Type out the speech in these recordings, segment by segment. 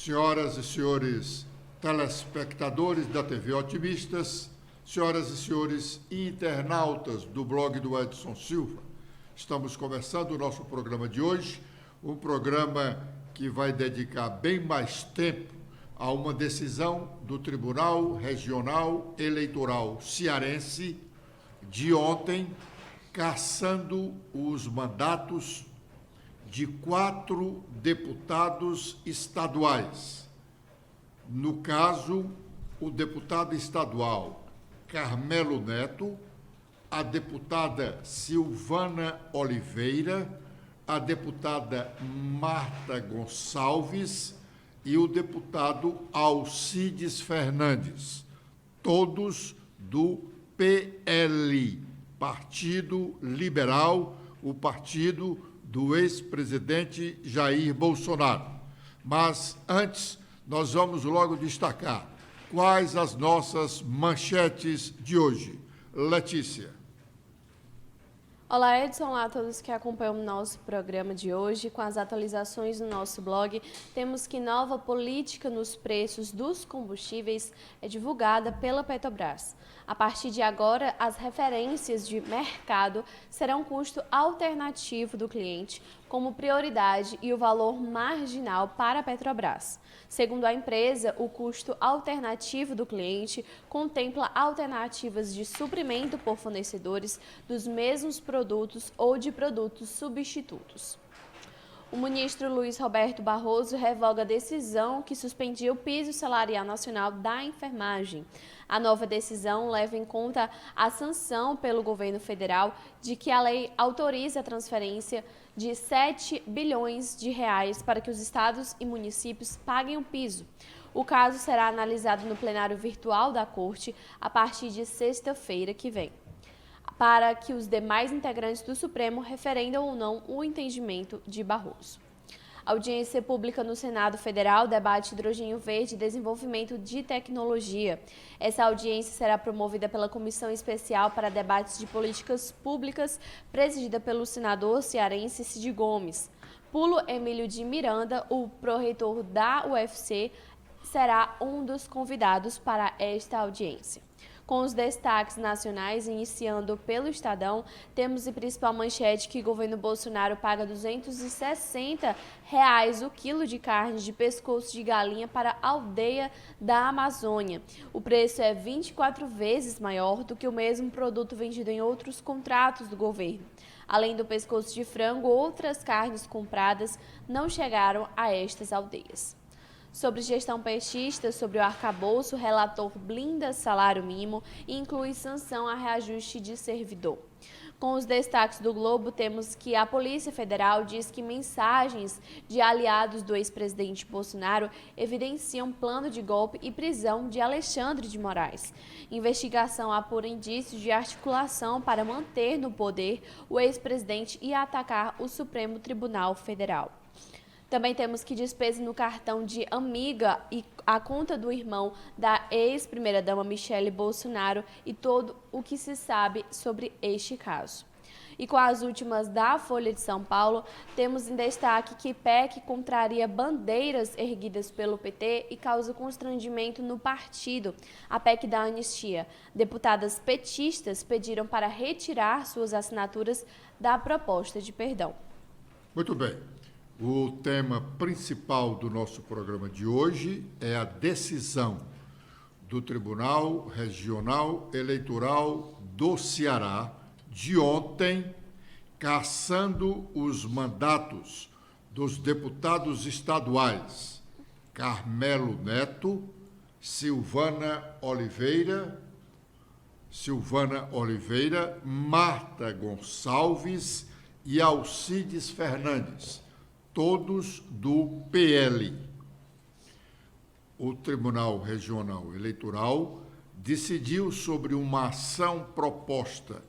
Senhoras e senhores telespectadores da TV Otimistas, senhoras e senhores internautas do blog do Edson Silva, estamos começando o nosso programa de hoje, um programa que vai dedicar bem mais tempo a uma decisão do Tribunal Regional Eleitoral Cearense de ontem, cassando os mandatos de 4 deputados estaduais. No caso, o deputado estadual Carmelo Neto, a deputada Silvana Oliveira, a deputada Marta Gonçalves e o deputado Alcides Fernandes, todos do PL, Partido Liberal, o partido do ex-presidente Jair Bolsonaro. Mas, antes, nós vamos logo destacar quais as nossas manchetes de hoje. Letícia. Olá, Edson. Olá a todos que acompanham o nosso programa de hoje. Com as atualizações do nosso blog, temos que nova política nos preços dos combustíveis é divulgada pela Petrobras. A partir de agora, as referências de mercado serão custo alternativo do cliente como prioridade e o valor marginal para a Petrobras. Segundo a empresa, o custo alternativo do cliente contempla alternativas de suprimento por fornecedores dos mesmos produtos ou de produtos substitutos. O ministro Luiz Roberto Barroso revoga a decisão que suspendia o piso salarial nacional da enfermagem. A nova decisão leva em conta a sanção pelo governo federal de que a lei autoriza a transferência de 7 bilhões de reais para que os estados e municípios paguem o piso. O caso será analisado no plenário virtual da Corte a partir de sexta-feira que vem, para que os demais integrantes do Supremo referendam ou não o entendimento de Barroso. A audiência pública no Senado Federal debate hidrogênio verde e desenvolvimento de tecnologia. Essa audiência será promovida pela Comissão Especial para Debates de Políticas Públicas, presidida pelo senador cearense Cid Gomes. Pulo Emílio de Miranda, o pró-reitor da UFC, será um dos convidados para esta audiência. Com os destaques nacionais, iniciando pelo Estadão, temos em principal manchete que o governo Bolsonaro paga R$ 260 o quilo de carne de pescoço de galinha para a aldeia da Amazônia. O preço é 24 vezes maior do que o mesmo produto vendido em outros contratos do governo. Além do pescoço de frango, outras carnes compradas não chegaram a estas aldeias. Sobre gestão petista, sobre o arcabouço, o relator blinda salário mínimo e inclui sanção a reajuste de servidor. Com os destaques do Globo, temos que a Polícia Federal diz que mensagens de aliados do ex-presidente Bolsonaro evidenciam plano de golpe e prisão de Alexandre de Moraes. Investigação apura indícios de articulação para manter no poder o ex-presidente e atacar o Supremo Tribunal Federal. Também temos que despesa no cartão de amiga e a conta do irmão da ex-primeira-dama Michele Bolsonaro e todo o que se sabe sobre este caso. E com as últimas da Folha de São Paulo, temos em destaque que PEC contraria bandeiras erguidas pelo PT e causa constrangimento no partido. A PEC da anistia. Deputadas petistas pediram para retirar suas assinaturas da proposta de perdão. Muito bem. O tema principal do nosso programa de hoje é a decisão do Tribunal Regional Eleitoral do Ceará de ontem, cassando os mandatos dos deputados estaduais Carmelo Neto, Silvana Oliveira, Marta Gonçalves e Alcides Fernandes, todos do PL. O Tribunal Regional Eleitoral decidiu sobre uma ação proposta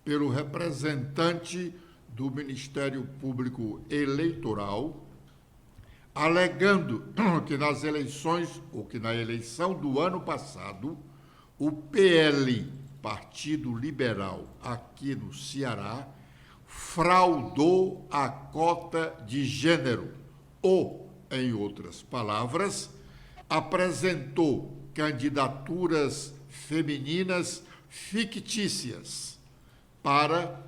pelo representante do Ministério Público Eleitoral, alegando que nas eleições, ou que na eleição do ano passado, o PL, Partido Liberal, aqui no Ceará, fraudou a cota de gênero. O Em outras palavras, apresentou candidaturas femininas fictícias para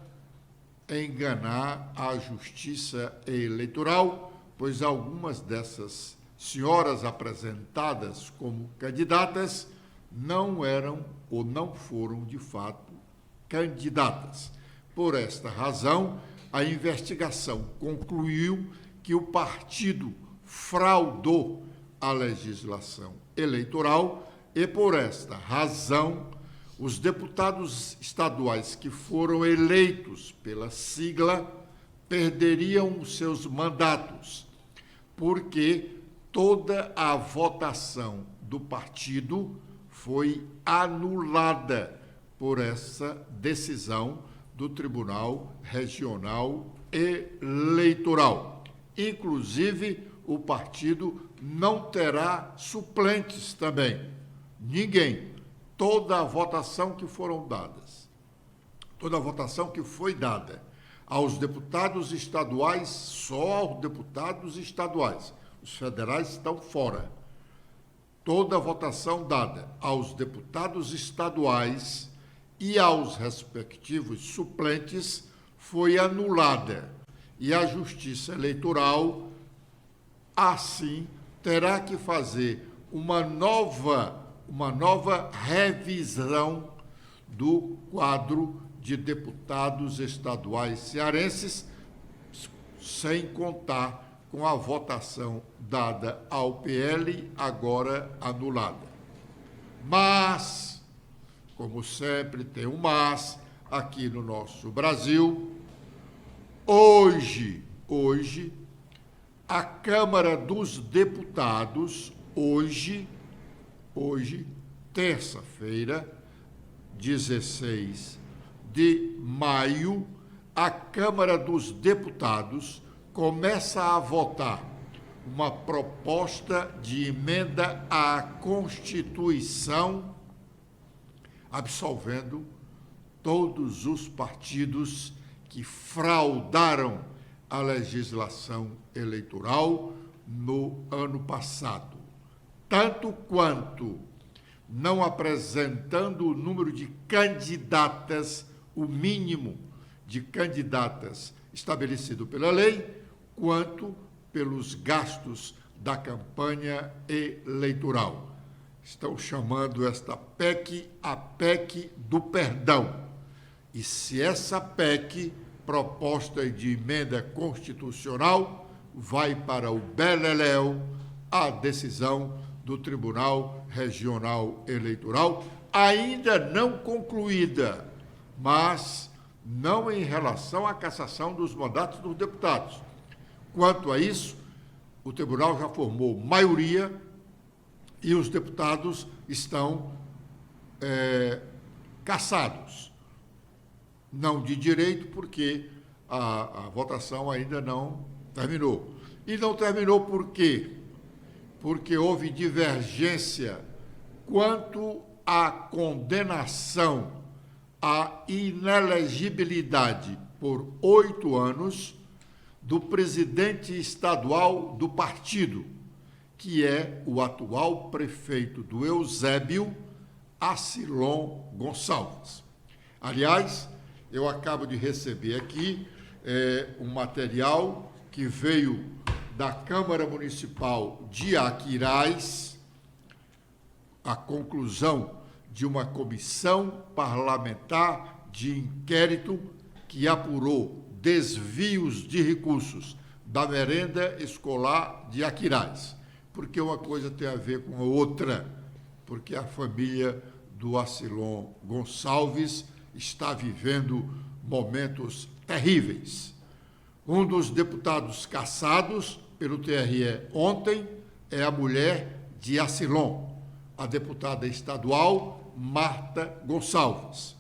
enganar a Justiça Eleitoral, pois algumas dessas senhoras apresentadas como candidatas não eram ou não foram, de fato, candidatas. Por esta razão, a investigação concluiu que o partido fraudou a legislação eleitoral e, por esta razão, os deputados estaduais que foram eleitos pela sigla perderiam os seus mandatos, porque toda a votação do partido foi anulada por essa decisão do Tribunal Regional Eleitoral. Inclusive, o partido não terá suplentes também. Ninguém. Toda a votação que foram dadas, toda a votação que foi dada aos deputados estaduais, só aos deputados estaduais. Os federais estão fora. Toda a votação dada aos deputados estaduais e aos respectivos suplentes foi anulada. E a Justiça Eleitoral, assim, terá que fazer uma nova revisão do quadro de deputados estaduais cearenses, sem contar com a votação dada ao PL, agora anulada. Mas, como sempre tem um mas aqui no nosso Brasil, hoje, a Câmara dos Deputados, hoje, terça-feira, 16 de maio, a Câmara dos Deputados começa a votar uma proposta de emenda à Constituição, absolvendo todos os partidos que fraudaram a legislação eleitoral no ano passado, tanto quanto não apresentando o número de candidatas, o mínimo de candidatas estabelecido pela lei, quanto pelos gastos da campanha eleitoral. Estão chamando esta PEC a PEC do perdão. E se essa PEC, proposta de emenda constitucional, vai para o beleléu, a decisão do Tribunal Regional Eleitoral, ainda não concluída, mas não em relação à cassação dos mandatos dos deputados. Quanto a isso, o tribunal já formou maioria e os deputados estão cassados. Não de direito, porque a votação ainda não terminou. E não terminou por quê? Porque houve divergência quanto à condenação à inelegibilidade por 8 anos do presidente estadual do partido, que é o atual prefeito do Eusébio, Acilon Gonçalves. Aliás, eu acabo de receber aqui um material que veio da Câmara Municipal de Aquiraz, a conclusão de uma comissão parlamentar de inquérito que apurou desvios de recursos da merenda escolar de Aquiraz. Porque uma coisa tem a ver com a outra, porque a família do Acilon Gonçalves está vivendo momentos terríveis. Um dos deputados cassados pelo TRE ontem é a mulher de Acilon, a deputada estadual Marta Gonçalves.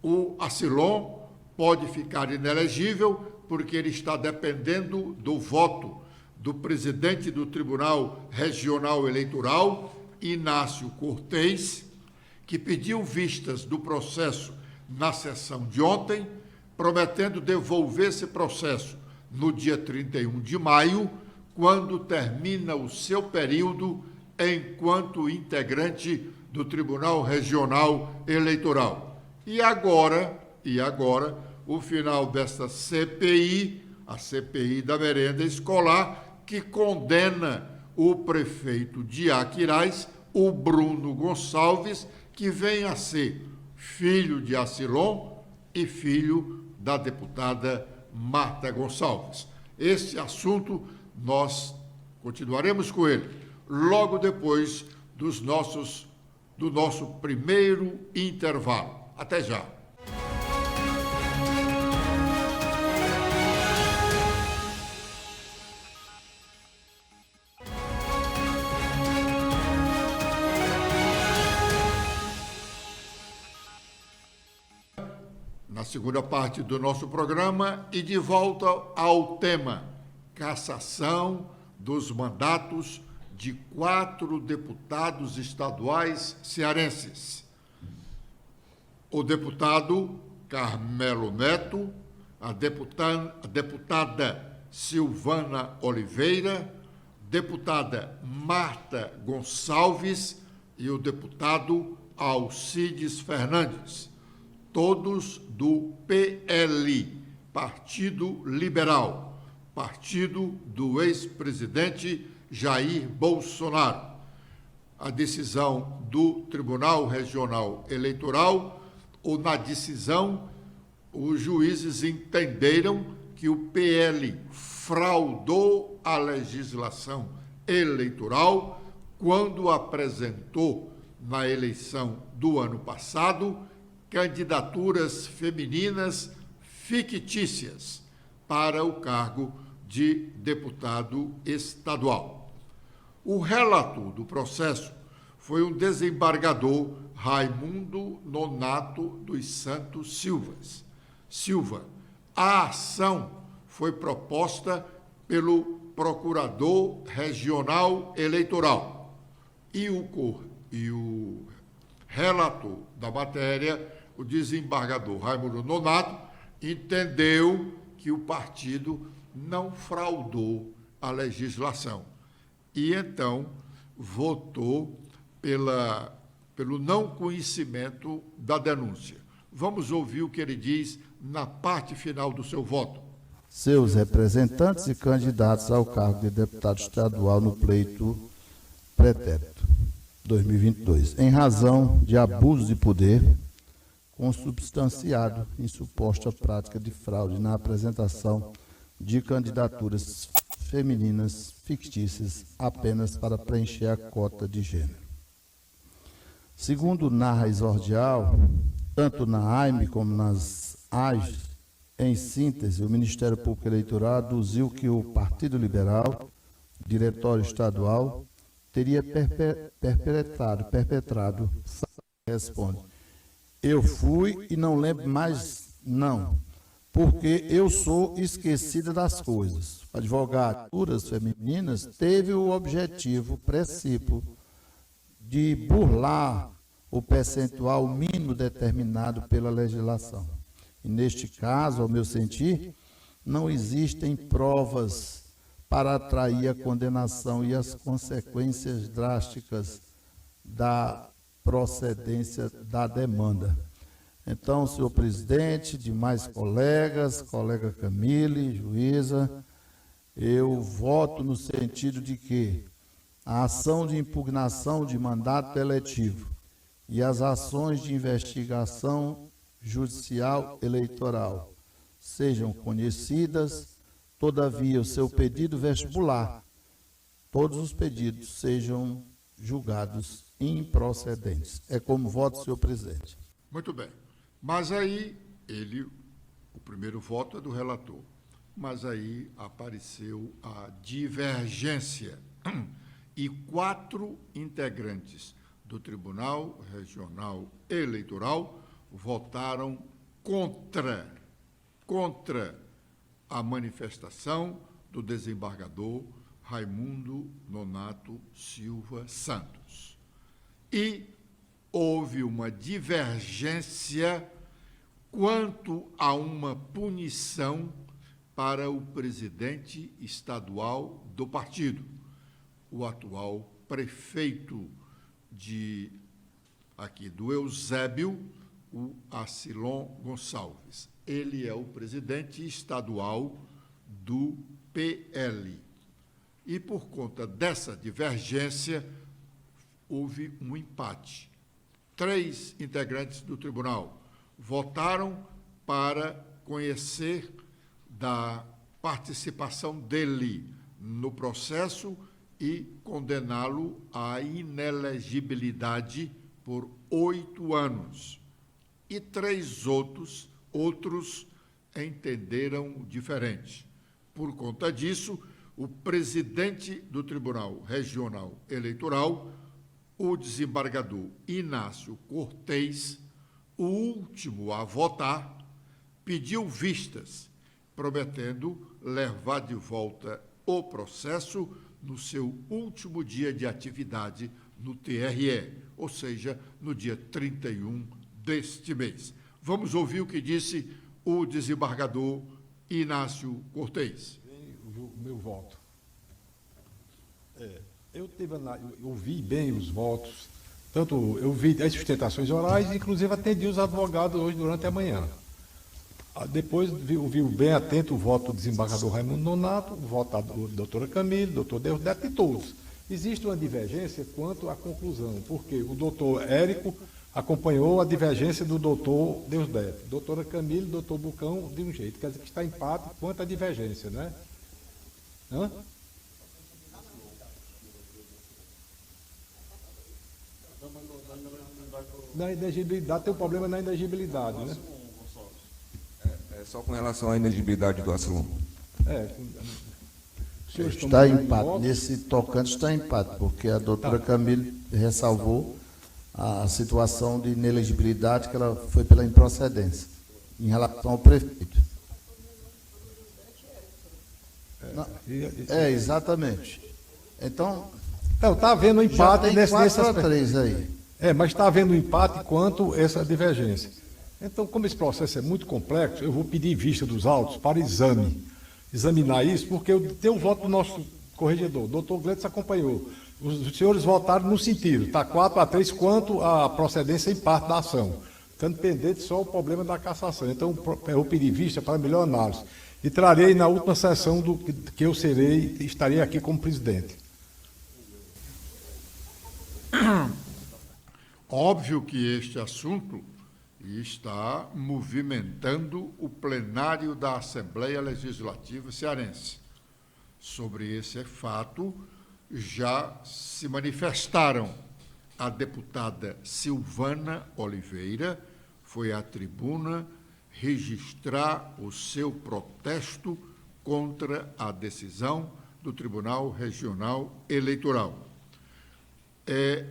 O Acilon pode ficar inelegível porque ele está dependendo do voto do presidente do Tribunal Regional Eleitoral, Inácio Cortez, que pediu vistas do processo na sessão de ontem, prometendo devolver esse processo no dia 31 de maio, quando termina o seu período enquanto integrante do Tribunal Regional Eleitoral. E agora, o final desta CPI, a CPI da merenda escolar, que condena o prefeito de Aquiraz, o Bruno Gonçalves, que vem a ser filho de Acilon e filho da deputada Marta Gonçalves. Esse assunto nós continuaremos com ele logo depois do nosso primeiro intervalo. Até já. Na segunda parte do nosso programa e de volta ao tema cassação dos mandatos de 4 deputados estaduais cearenses. O deputado Carmelo Neto, a deputada Silvana Oliveira, deputada Marta Gonçalves e o deputado Alcides Fernandes, todos do PL, Partido Liberal, partido do ex-presidente Jair Bolsonaro. A decisão do Tribunal Regional Eleitoral, ou na decisão, os juízes entenderam que o PL fraudou a legislação eleitoral quando apresentou, na eleição do ano passado, candidaturas femininas fictícias para o cargo de deputado estadual. O relator do processo foi o desembargador Raimundo Nonato dos Santos Silva. A ação foi proposta pelo Procurador Regional Eleitoral e o relator da matéria, o desembargador Raimundo Nonato, entendeu que o partido não fraudou a legislação e, então, votou pelo não conhecimento da denúncia. Vamos ouvir o que ele diz na parte final do seu voto. Seus representantes e candidatos ao cargo de deputado estadual no pleito pretérito 2022, em razão de abuso de poder consubstanciado em suposta prática de fraude na apresentação de candidaturas femininas fictícias apenas para preencher a cota de gênero. Segundo narra Exordial, tanto na AIME como nas AIS, em síntese, o Ministério Público Eleitoral aduziu que o Partido Liberal, diretório estadual, teria perpetrado, responde, eu fui e não lembro mais, não, porque eu sou esquecida das coisas. Advogadas femininas teve o objetivo precípio de burlar o percentual mínimo determinado pela legislação. E neste caso, ao meu sentir, não existem provas para atrair a condenação e as consequências drásticas da procedência da demanda. Então, senhor presidente, demais colegas, colega Camille, juíza, eu voto no sentido de que a ação de impugnação de mandato eletivo e as ações de investigação judicial eleitoral sejam conhecidas, todavia o seu pedido vestibular, todos os pedidos sejam julgados improcedentes. É como voto, senhor presidente. Muito bem. Mas aí, o primeiro voto é do relator, mas aí apareceu a divergência e 4 integrantes do Tribunal Regional Eleitoral votaram contra a manifestação do desembargador Raimundo Nonato Silva Santos. E houve uma divergência quanto a uma punição para o presidente estadual do partido, o atual prefeito aqui do Eusébio, o Acilon Gonçalves. Ele é o presidente estadual do PL. E, por conta dessa divergência, houve um empate. 3 integrantes do tribunal votaram para conhecer da participação dele no processo e condená-lo à inelegibilidade por 8 anos. E 3 outros entenderam diferente. Por conta disso, o presidente do Tribunal Regional Eleitoral, o desembargador Inácio Cortez, o último a votar, pediu vistas, prometendo levar de volta o processo no seu último dia de atividade no TRE, ou seja, no dia 31 deste mês. Vamos ouvir o que disse o desembargador Inácio Cortez. O meu voto. Eu ouvi bem os votos, tanto eu vi as sustentações orais, inclusive atendi os advogados hoje durante a manhã. Depois ouvi bem atento o voto do desembargador Raimundo Nonato, o voto da doutora Camille, do doutor Deusdedito e todos. Existe uma divergência quanto à conclusão, porque o doutor Érico acompanhou a divergência do doutor Deusdedito, doutora Camille, doutor Bucão, de um jeito, quer dizer que está empate quanto à divergência, né? Hã? Na inegibilidade, tem um problema na inegibilidade, né? Só com relação à inegibilidade do Acilon. Está em empate, nesse tocante está em empate, porque a doutora Camille ressalvou a situação de inelegibilidade, que ela foi pela improcedência, em relação ao prefeito. Exatamente. Então, está havendo um empate nesse 4-3 aí. Mas está havendo um empate quanto a essa divergência. Então, como esse processo é muito complexo, eu vou pedir vista dos autos para examinar isso, porque eu tenho o voto do nosso corregedor, o doutor Gleitson acompanhou. Os senhores votaram no sentido, está 4-3 quanto à procedência em parte da ação, estando pendente só o problema da cassação. Então, eu vou pedir vista para melhor análise. E trarei na última sessão que eu estarei aqui como presidente. Óbvio que este assunto está movimentando o plenário da Assembleia Legislativa Cearense. Sobre esse fato, já se manifestaram. A deputada Silvana Oliveira foi à tribuna registrar o seu protesto contra a decisão do Tribunal Regional Eleitoral.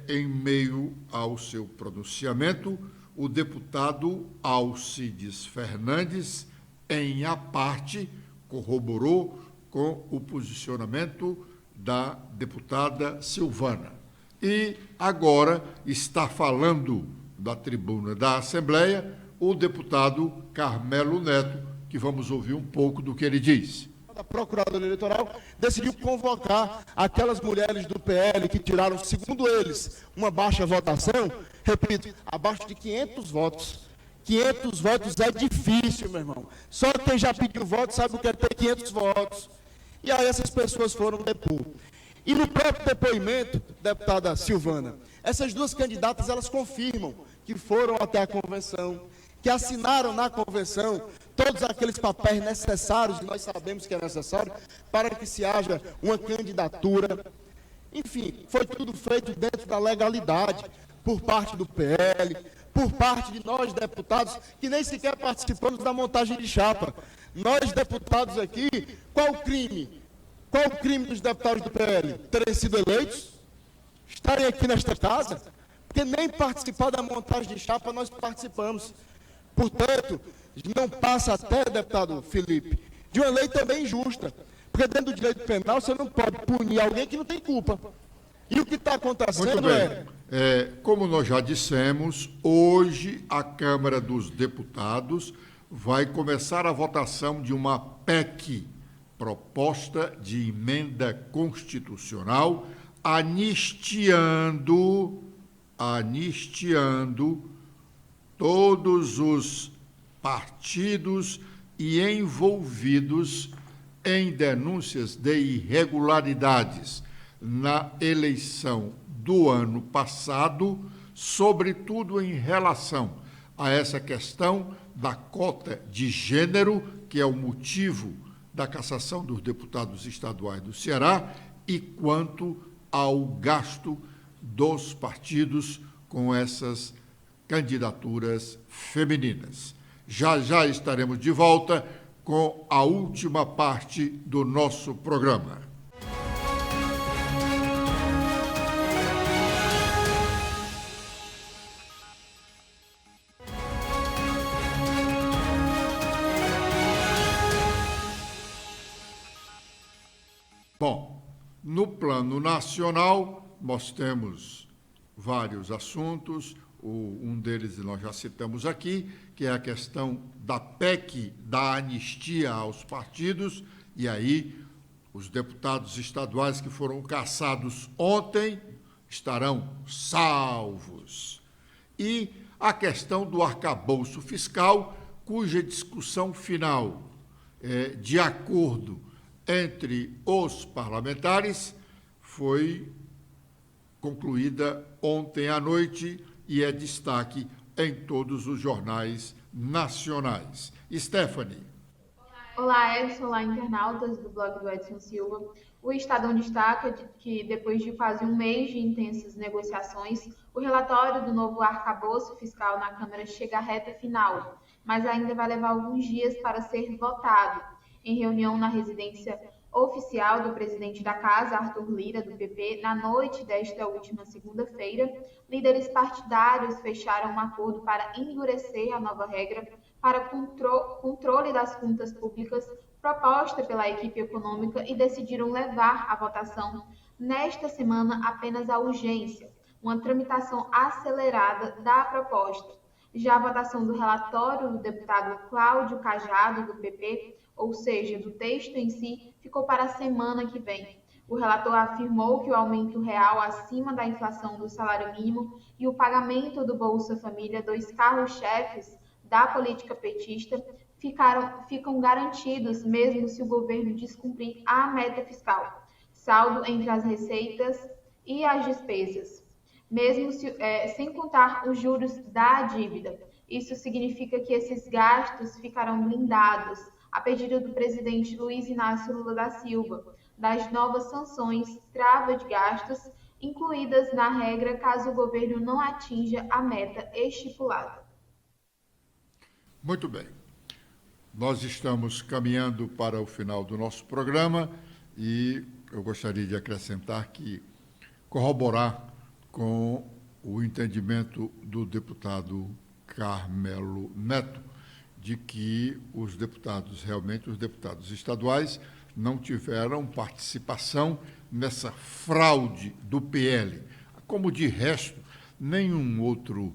Em meio ao seu pronunciamento, o deputado Alcides Fernandes, em aparte, corroborou com o posicionamento da deputada Silvana. E agora está falando da tribuna da Assembleia o deputado Carmelo Neto, que vamos ouvir um pouco do que ele diz. A Procuradoria Eleitoral decidiu convocar aquelas mulheres do PL que tiraram, segundo eles, uma baixa votação, repito, abaixo de 500 votos. 500 votos é difícil, meu irmão. Só quem já pediu voto sabe o que é ter 500 votos. E aí essas pessoas foram depor. E no próprio depoimento, deputada Silvana, essas duas candidatas, elas confirmam que foram até a convenção, que assinaram na convenção todos aqueles papéis necessários, e nós sabemos que é necessário, para que se haja uma candidatura. Enfim, foi tudo feito dentro da legalidade, por parte do PL, por parte de nós, deputados, que nem sequer participamos da montagem de chapa. Nós, deputados aqui, qual o crime? Qual o crime dos deputados do PL? Terem sido eleitos? Estarem aqui nesta casa? Porque nem participar da montagem de chapa nós participamos. Portanto, não passa até, deputado Felipe, de uma lei também injusta. Porque dentro do direito penal você não pode punir alguém que não tem culpa. E o que está acontecendo como nós já dissemos, hoje a Câmara dos Deputados vai começar a votação de uma PEC, proposta de emenda constitucional, anistiando todos os partidos e envolvidos em denúncias de irregularidades na eleição do ano passado, sobretudo em relação a essa questão da cota de gênero, que é o motivo da cassação dos deputados estaduais do Ceará, e quanto ao gasto dos partidos com essas candidaturas femininas. Já já estaremos de volta com a última parte do nosso programa. Bom, no plano nacional, nós temos vários assuntos. Um deles nós já citamos aqui, que é a questão da PEC, da anistia aos partidos, e aí os deputados estaduais que foram cassados ontem estarão salvos. E a questão do arcabouço fiscal, cuja discussão final, de acordo entre os parlamentares, foi concluída ontem à noite e é destaque em todos os jornais nacionais. Stephanie. Olá, Edson, olá, internautas do blog do Edson Silva. O Estadão destaca que, depois de quase um mês de intensas negociações, o relatório do novo arcabouço fiscal na Câmara chega à reta final, mas ainda vai levar alguns dias para ser votado. Em reunião na residência oficial do presidente da Casa, Arthur Lira, do PP, na noite desta última segunda-feira, líderes partidários fecharam um acordo para endurecer a nova regra para controle das contas públicas proposta pela equipe econômica e decidiram levar à votação nesta semana apenas a urgência, uma tramitação acelerada da proposta. Já a votação do relatório do deputado Cláudio Cajado, do PP, ou seja, do texto em si, ficou para a semana que vem. O relator afirmou que o aumento real acima da inflação do salário mínimo e o pagamento do Bolsa Família, dois carros-chefes da política petista, ficam garantidos mesmo se o governo descumprir a meta fiscal, saldo entre as receitas e as despesas, mesmo sem contar os juros da dívida. Isso significa que esses gastos ficarão blindados, a pedido do presidente Luiz Inácio Lula da Silva, das novas sanções trava de gastos incluídas na regra caso o governo não atinja a meta estipulada. Muito bem. Nós estamos caminhando para o final do nosso programa e eu gostaria de acrescentar que corroborar com o entendimento do deputado Carmelo Neto, de que os deputados estaduais, não tiveram participação nessa fraude do PL. Como, de resto, nenhum outro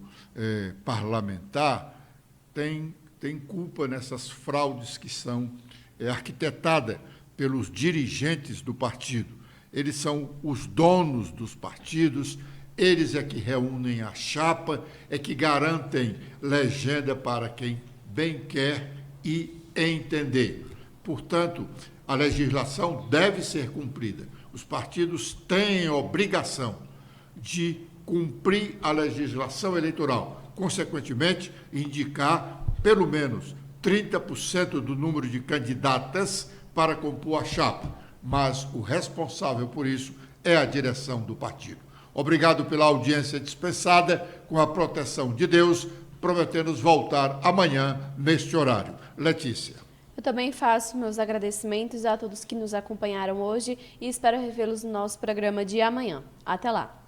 parlamentar tem culpa nessas fraudes que são arquitetadas pelos dirigentes do partido. Eles são os donos dos partidos, eles é que reúnem a chapa, é que garantem legenda para quem bem quer e entender. Portanto, a legislação deve ser cumprida. Os partidos têm a obrigação de cumprir a legislação eleitoral, consequentemente, indicar pelo menos 30% do número de candidatas para compor a chapa, mas o responsável por isso é a direção do partido. Obrigado pela audiência dispensada, com a proteção de Deus, prometemos voltar amanhã neste horário. Letícia. Eu também faço meus agradecimentos a todos que nos acompanharam hoje e espero revê-los no nosso programa de amanhã. Até lá!